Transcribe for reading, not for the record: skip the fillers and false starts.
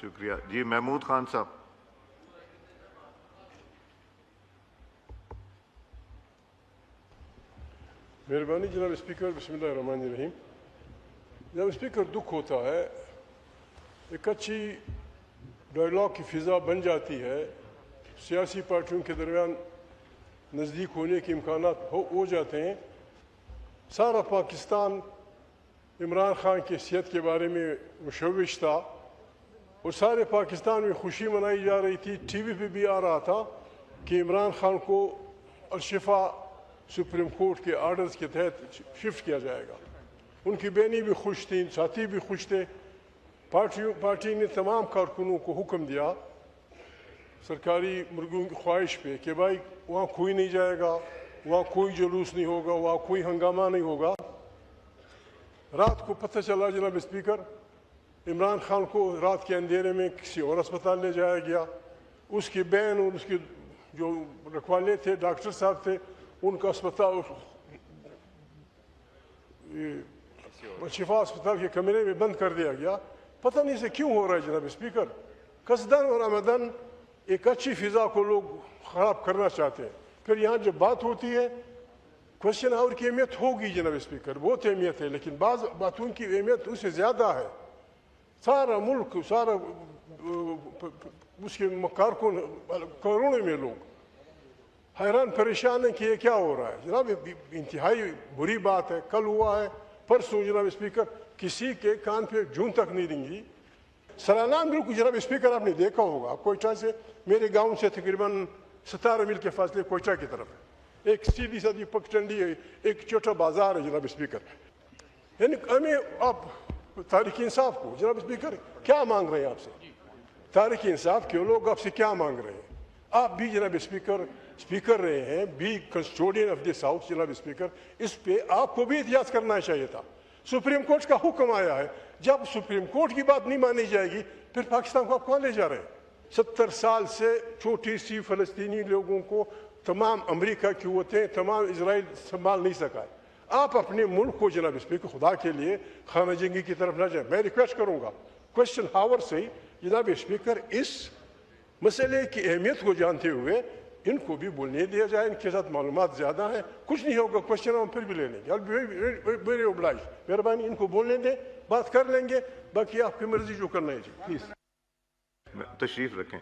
شکریہ جی محمود خان صاحب. مہربانی جناب اسپیکر. بسم اللہ الرحمن الرحیم. جناب اسپیکر دکھ ہوتا ہے ایک اچھی ڈائلاگ کی فضا بن جاتی ہے, سیاسی پارٹیوں کے درمیان نزدیک ہونے کے امکانات ہو جاتے ہیں. سارا پاکستان عمران خان کی صحت کے بارے میں مشوش تھا اور سارے پاکستان میں خوشی منائی جا رہی تھی. ٹی وی پہ بھی آ رہا تھا کہ عمران خان کو الشفا سپریم کورٹ کے آرڈرز کے تحت شفٹ کیا جائے گا. ان کی بہنیں بھی خوش تھیں, ساتھی بھی خوش تھے. پارٹی نے تمام کارکنوں کو حکم دیا سرکاری مرغیوں کی خواہش پہ کہ بھائی وہاں کوئی نہیں جائے گا, وہاں کوئی جلوس نہیں ہوگا, وہاں کوئی ہنگامہ نہیں ہوگا. رات کو پتہ چلا جناب اسپیکر عمران خان کو رات کے اندھیرے میں کسی اور اسپتال لے جایا گیا. اس کی بہن اور اس کے جو رکھوالے تھے, ڈاکٹر صاحب تھے, ان کا اسپتال شفا اسپتال کے کمرے میں بند کر دیا گیا. پتہ نہیں سے کیوں ہو رہا ہے جناب اسپیکر. قصدن اور عمدن ایک اچھی فضا کو لوگ خراب کرنا چاہتے ہیں. پھر یہاں جب بات ہوتی ہے کوشچن آور کی اہمیت ہوگی جناب اسپیکر, بہت اہمیت ہے, لیکن بعض باتوں کی اہمیت اس سے زیادہ ہے. سارا ملک, سارا اس کے کارکن کروڑوں میں لوگ حیران پریشان ہیں کہ یہ کیا ہو رہا ہے. جناب انتہائی بری بات ہے. کل ہوا ہے, پرسوں جناب اسپیکر کسی کے کان پہ جون تک نہیں رنگی. سالانہ بالکل جناب اسپیکر آپ نے دیکھا ہوگا کوئٹہ سے, میرے گاؤں سے تقریباً 17 میل کے فاصلے کوئٹہ کی طرف ہے. ایک سیدھی سادھی پگڈنڈی ہے, ایک چھوٹا بازار ہے جناب اسپیکر. یعنی ہمیں آپ تحریک انصاف کو جناب اسپیکر کیا مانگ رہے ہیں آپ سے؟ تحریک انصاف کے لوگ آپ سے کیا مانگ رہے ہیں؟ آپ بھی جناب اسپیکر رہے ہیں, بی کنسٹوڈین آف دس ہاؤس جناب اسپیکر. اس پہ آپ کو بھی احتیاط کرنا چاہیے تھا. سپریم کورٹ کا حکم آیا ہے, جب سپریم کورٹ کی بات نہیں مانی جائے گی پھر پاکستان کو آپ کہاں لے جا رہے ہیں؟ 70 سال سے چھوٹی سی فلسطینی لوگوں کو تمام امریکہ کی قوتیں, تمام اسرائیل سنبھال نہیں سکا ہے. آپ اپنے ملک کو جناب اسپیکر خدا کے لیے خانہ جنگی کی طرف نہ جائیں. میں ریکویسٹ کروں گا کوشچن ہاور سے ہی جناب اسپیکر اس مسئلے کی اہمیت کو جانتے ہوئے ان کو بھی بولنے دیا جائے. ان کے ساتھ معلومات زیادہ ہیں, کچھ نہیں ہوگا, کوشچن ہم پھر بھی لے لیں گے. ویری اوبلائز, مہربانی ان کو بولنے دیں, بات کر لیں گے, باقی آپ کی مرضی جو کرنا ہے جی پلیز. تشریف رکھیں.